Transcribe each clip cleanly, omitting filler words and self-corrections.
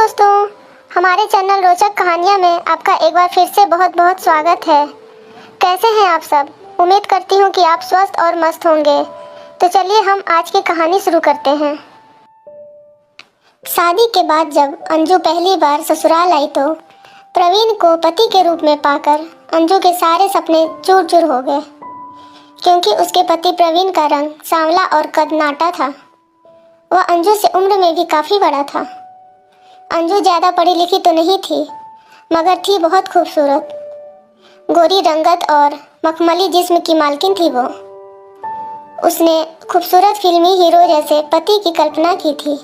दोस्तों, हमारे चैनल रोचक कहानियाँ में आपका एक बार फिर से बहुत बहुत स्वागत है। कैसे हैं आप सब? उम्मीद करती हूँ कि आप स्वस्थ और मस्त होंगे। तो चलिए हम आज की कहानी शुरू करते हैं। शादी के बाद जब अंजू पहली बार ससुराल आई तो प्रवीण को पति के रूप में पाकर अंजू के सारे सपने चूर चूर हो गए, क्योंकि उसके पति प्रवीण का रंग सांवला और कद नाटा था। वह अंजू से उम्र में भी काफ़ी बड़ा था। अंजू ज़्यादा पढ़ी लिखी तो नहीं थी, मगर थी बहुत खूबसूरत। गोरी रंगत और मखमली जिस्म की मालकिन थी वो। उसने खूबसूरत फिल्मी हीरो जैसे पति की कल्पना की थी,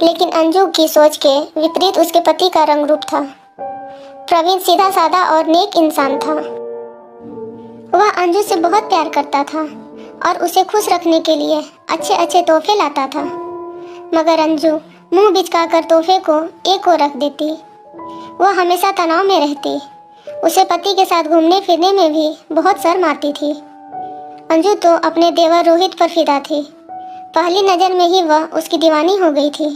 लेकिन अंजू की सोच के विपरीत उसके पति का रंग रूप था। प्रवीण सीधा साधा और नेक इंसान था। वह अंजू से बहुत प्यार करता था और उसे खुश रखने के लिए अच्छे अच्छे तोहफे लाता था, मगर अंजू मुंह बिचका कर तोहफे को एक ओर रख देती। वह हमेशा तनाव में रहती। उसे पति के साथ घूमने फिरने में भी बहुत शर्म आती थी। अंजू तो अपने देवर रोहित पर फिदा थी। पहली नज़र में ही वह उसकी दीवानी हो गई थी।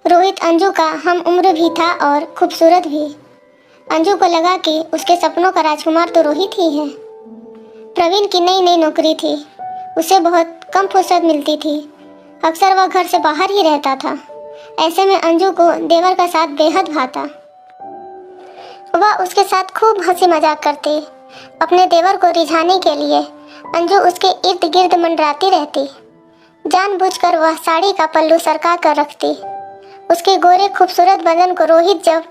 रोहित अंजू का हम उम्र भी था और खूबसूरत भी। अंजू को लगा कि उसके सपनों का राजकुमार तो रोहित ही है। प्रवीण की नई नई नौकरी थी। उसे बहुत कम फुर्सत मिलती थी। अक्सर वह घर से बाहर ही रहता था। ऐसे में अंजू को देवर का साथ बेहद भाता। वह उसके साथ खूब हंसी मजाक करती। अपने देवर को रिझाने के लिए अंजू उसके इर्द गिर्द मंडराती रहती। जानबूझकर वह साड़ी का पल्लू सरका कर रखती। उसके गोरे खूबसूरत बदन को रोहित जब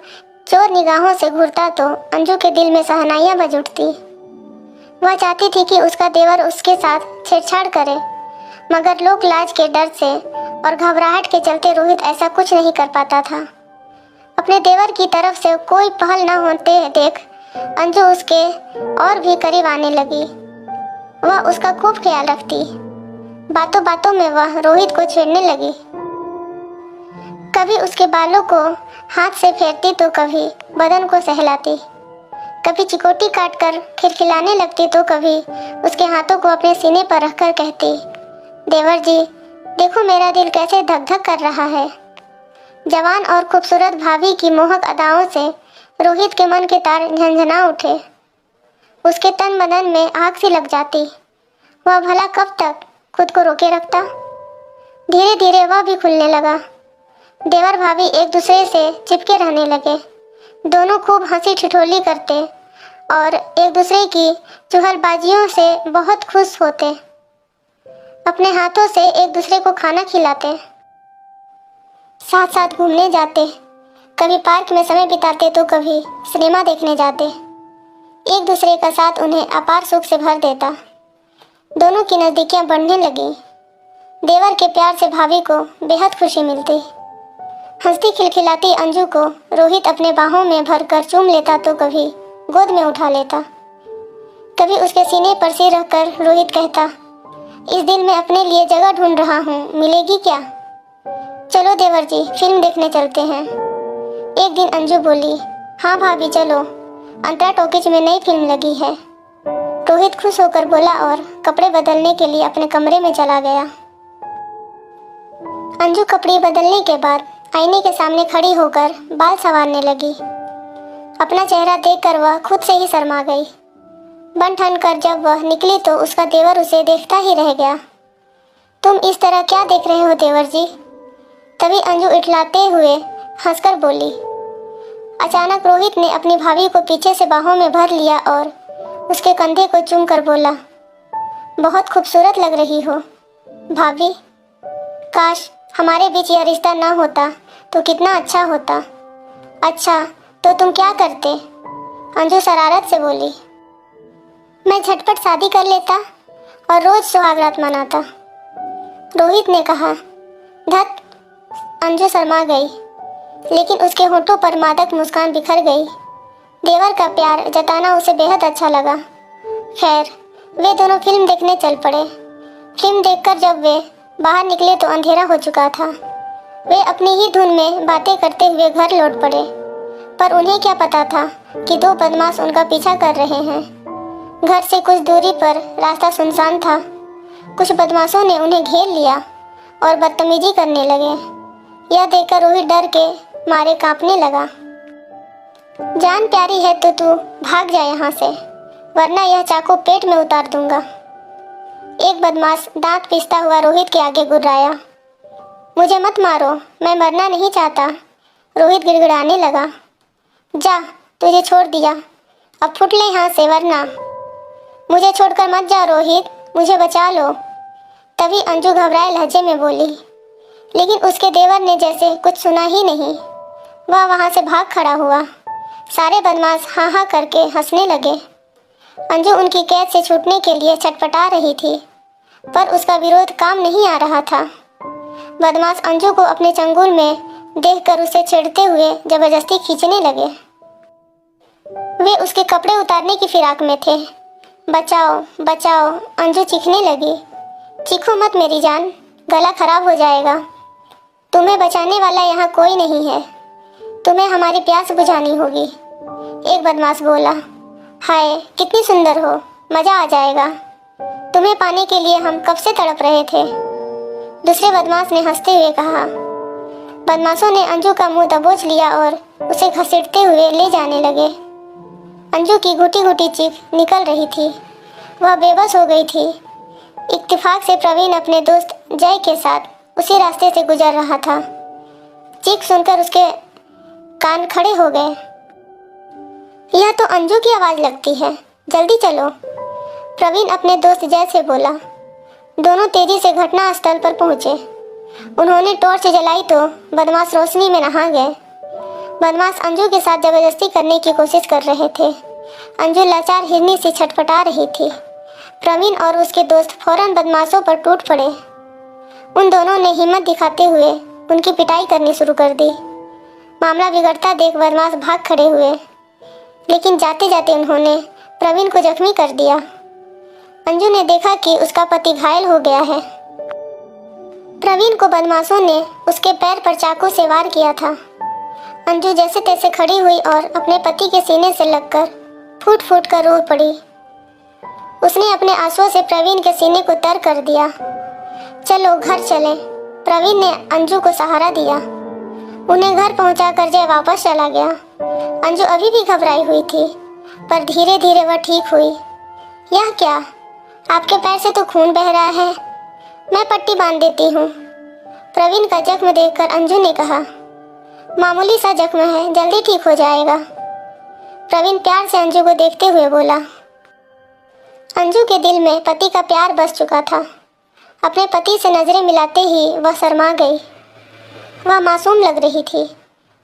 चोर निगाहों से घूरता तो अंजू के दिल में शहनाइयाँ बज उठती। वह चाहती थी कि उसका देवर उसके साथ छेड़छाड़ करे, मगर लोक लाज के डर से और घबराहट के चलते रोहित ऐसा कुछ नहीं कर पाता था। अपने देवर की तरफ से कोई पहल न होते देख अंजू उसके और भी करीब आने लगी। वह उसका खूब ख्याल रखती। बातों बातों में वह रोहित को छेड़ने लगी। कभी उसके बालों को हाथ से फेरती तो कभी बदन को सहलाती। कभी चिकोटी काटकर खिलखिलाने लगती तो कभी उसके हाथों को अपने सीने पर रखकर कहती, देवर जी देखो मेरा दिल कैसे धक धक कर रहा है। जवान और खूबसूरत भाभी की मोहक अदाओं से रोहित के मन के तार झंझना उठे। उसके तन बदन में आग सी लग जाती। वह भला कब तक खुद को रोके रखता। धीरे धीरे वह भी खुलने लगा। देवर भाभी एक दूसरे से चिपके रहने लगे। दोनों खूब हंसी ठिठोली करते और एक दूसरे की चुहलबाजियों से बहुत खुश होते। अपने हाथों से एक दूसरे को खाना खिलाते, साथ साथ घूमने जाते। कभी पार्क में समय बिताते तो कभी सिनेमा देखने जाते। एक दूसरे का साथ उन्हें अपार सुख से भर देता। दोनों की नज़दीकियां बढ़ने लगी। देवर के प्यार से भाभी को बेहद खुशी मिलती। हंसती खिलखिलाती अंजू को रोहित अपने बाहों में भरकर चूम लेता तो कभी गोद में उठा लेता। कभी उसके सीने पर सिर रखकर रोहित कहता, इस दिल में अपने लिए जगह ढूंढ रहा हूँ, मिलेगी क्या? चलो देवर जी फिल्म देखने चलते हैं। एक दिन अंजू बोली, हाँ भाभी चलो, अंतरा टॉकीज में नई फिल्म लगी है। रोहित खुश होकर बोला और कपड़े बदलने के लिए अपने कमरे में चला गया। अंजू कपड़े बदलने के बाद आईने के सामने खड़ी होकर बाल संवारने लगी। अपना चेहरा देखकर वह खुद से ही शर्मा गई। बन ठन कर जब वह निकली तो उसका देवर उसे देखता ही रह गया। तुम इस तरह क्या देख रहे हो देवर जी? तभी अंजू इठलाते हुए हंसकर बोली। अचानक रोहित ने अपनी भाभी को पीछे से बाहों में भर लिया और उसके कंधे को चूम कर बोला, बहुत खूबसूरत लग रही हो भाभी। काश हमारे बीच यह रिश्ता न होता तो कितना अच्छा होता। अच्छा तो तुम क्या करते? अंजू शरारत से बोली। मैं झटपट शादी कर लेता और रोज सुहागरात मनाता। रोहित ने कहा। धत, अंजू शर्मा गई, लेकिन उसके होठों पर मादक मुस्कान बिखर गई। देवर का प्यार जताना उसे बेहद अच्छा लगा। खैर वे दोनों फिल्म देखने चल पड़े। फिल्म देखकर जब वे बाहर निकले तो अंधेरा हो चुका था। वे अपनी ही धुन में बातें करते हुए घर लौट पड़े, पर उन्हें क्या पता था कि दो बदमाश उनका पीछा कर रहे हैं। घर से कुछ दूरी पर रास्ता सुनसान था। कुछ बदमाशों ने उन्हें घेर लिया और बदतमीजी करने लगे। यह देखकर रोहित डर के मारे कांपने लगा। जान प्यारी है तो तू भाग जा यहाँ से, वरना यह चाकू पेट में उतार दूंगा। एक बदमाश दांत पीसता हुआ रोहित के आगे गुर्राया। मुझे मत मारो, मैं मरना नहीं चाहता। रोहित गिड़गिड़ाने लगा। जा, तुझे छोड़ दिया, अब फुट ले यहाँ से, वरना। मुझे छोड़कर मत जा रोहित, मुझे बचा लो। तभी अंजू घबराए लहजे में बोली, लेकिन उसके देवर ने जैसे कुछ सुना ही नहीं। वह वहाँ से भाग खड़ा हुआ। सारे बदमाश हाँ हाँ करके हंसने लगे। अंजू उनकी कैद से छूटने के लिए छटपटा रही थी, पर उसका विरोध काम नहीं आ रहा था। बदमाश अंजू को अपने चंगुल में देखकर उसे छेड़ते हुए जबरदस्ती खींचने लगे। वे उसके कपड़े उतारने की फिराक में थे। बचाओ बचाओ, अंजू चीखने लगी। चीखो मत मेरी जान, गला खराब हो जाएगा। तुम्हें बचाने वाला यहाँ कोई नहीं है, तुम्हें हमारी प्यास बुझानी होगी। एक बदमाश बोला। हाय, कितनी सुंदर हो, मज़ा आ जाएगा। तुम्हें पाने के लिए हम कब से तड़प रहे थे। दूसरे बदमाश ने हंसते हुए कहा। बदमाशों ने अंजू का मुंह दबोच लिया और उसे घसीटते हुए ले जाने लगे। अंजू की घुटी घुटी चीख निकल रही थी। वह बेबस हो गई थी। इत्तेफाक से प्रवीण अपने दोस्त जय के साथ उसी रास्ते से गुजर रहा था। चीख सुनकर उसके कान खड़े हो गए। यह तो अंजू की आवाज़ लगती है, जल्दी चलो, प्रवीण अपने दोस्त जय से बोला। दोनों तेजी से घटना स्थल पर पहुंचे। उन्होंने टॉर्च जलाई तो बदमाश रोशनी में नहा गए। बदमाश अंजू के साथ जबरदस्ती करने की कोशिश कर रहे थे। अंजू लाचार हिरनी से छटपटा रही थी। प्रवीण और उसके दोस्त फौरन बदमाशों पर टूट पड़े। उन दोनों ने हिम्मत दिखाते हुए उनकी पिटाई करनी शुरू कर दी। मामला बिगड़ता देख बदमाश भाग खड़े हुए, लेकिन जाते जाते उन्होंने प्रवीण को जख्मी कर दिया। अंजू ने देखा कि उसका पति घायल हो गया है। प्रवीण को बदमाशों ने उसके पैर पर चाकू से वार किया था। अंजू जैसे तैसे खड़ी हुई और अपने पति के सीने से लगकर फूट फूट कर रो पड़ी। उसने अपने आंसुओं से प्रवीण के सीने को तर कर दिया। चलो घर चलें, प्रवीण ने अंजू को सहारा दिया। उन्हें घर पहुंचाकर जय वापस चला गया। अंजू अभी भी घबराई हुई थी, पर धीरे धीरे वह ठीक हुई। यह क्या, आपके पैर से तो खून बह रहा है, मैं पट्टी बांध देती हूँ। प्रवीण का जख्म देखकर अंजू ने कहा। मामूली सा जख्म है, जल्दी ठीक हो जाएगा। प्रवीण प्यार से अंजू को देखते हुए बोला। अंजू के दिल में पति का प्यार बस चुका था। अपने पति से नजरें मिलाते ही वह शर्मा गई। वह मासूम लग रही थी।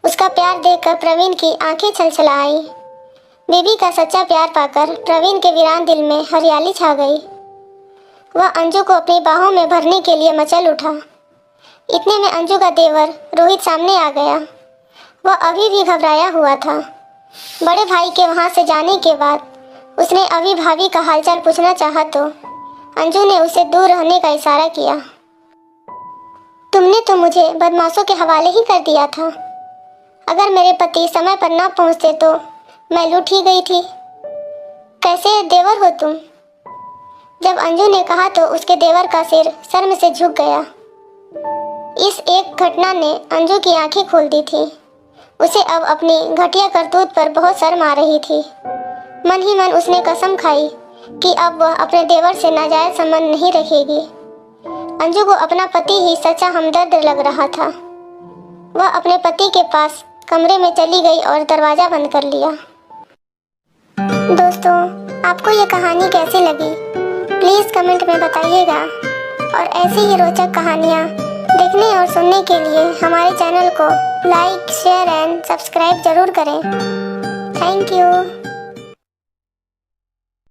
उसका प्यार देखकर प्रवीण की आंखें छलछला आई। बीवी का सच्चा प्यार पाकर प्रवीण के वीरान दिल में हरियाली छा गई। वह अंजू को अपनी बाहों में भरने के लिए मचल उठा। इतने में अंजू का देवर रोहित सामने आ गया। वह अभी भी घबराया हुआ था। बड़े भाई के वहां से जाने के बाद उसने अभी भाभी का हालचाल पूछना चाहा तो अंजू ने उसे दूर रहने का इशारा किया। तुमने तो मुझे बदमाशों के हवाले ही कर दिया था। अगर मेरे पति समय पर ना पहुंचते तो मैं लूट ही गई थी। कैसे देवर हो तुम? जब अंजू ने कहा तो उसके देवर का सिर शर्म से झुक गया। इस एक घटना ने अंजू की आंखें खोल दी थी। उसे अब अपनी घटिया करतूत पर बहुत शर्म आ रही थी। मन ही मन उसने कसम खाई कि अब वह अपने देवर से नाजायज संबंध नहीं रखेगी। अंजू को अपना पति ही सच्चा हमदर्द लग रहा था। वह अपने पति के पास कमरे में चली गई और दरवाज़ा बंद कर लिया। दोस्तों, आपको ये कहानी कैसी लगी प्लीज़ कमेंट में बताइएगा। और ऐसी ही रोचक कहानियाँ देखने और सुनने के लिए हमारे चैनल को लाइक, शेयर एंड सब्सक्राइब जरूर करें। Thank you.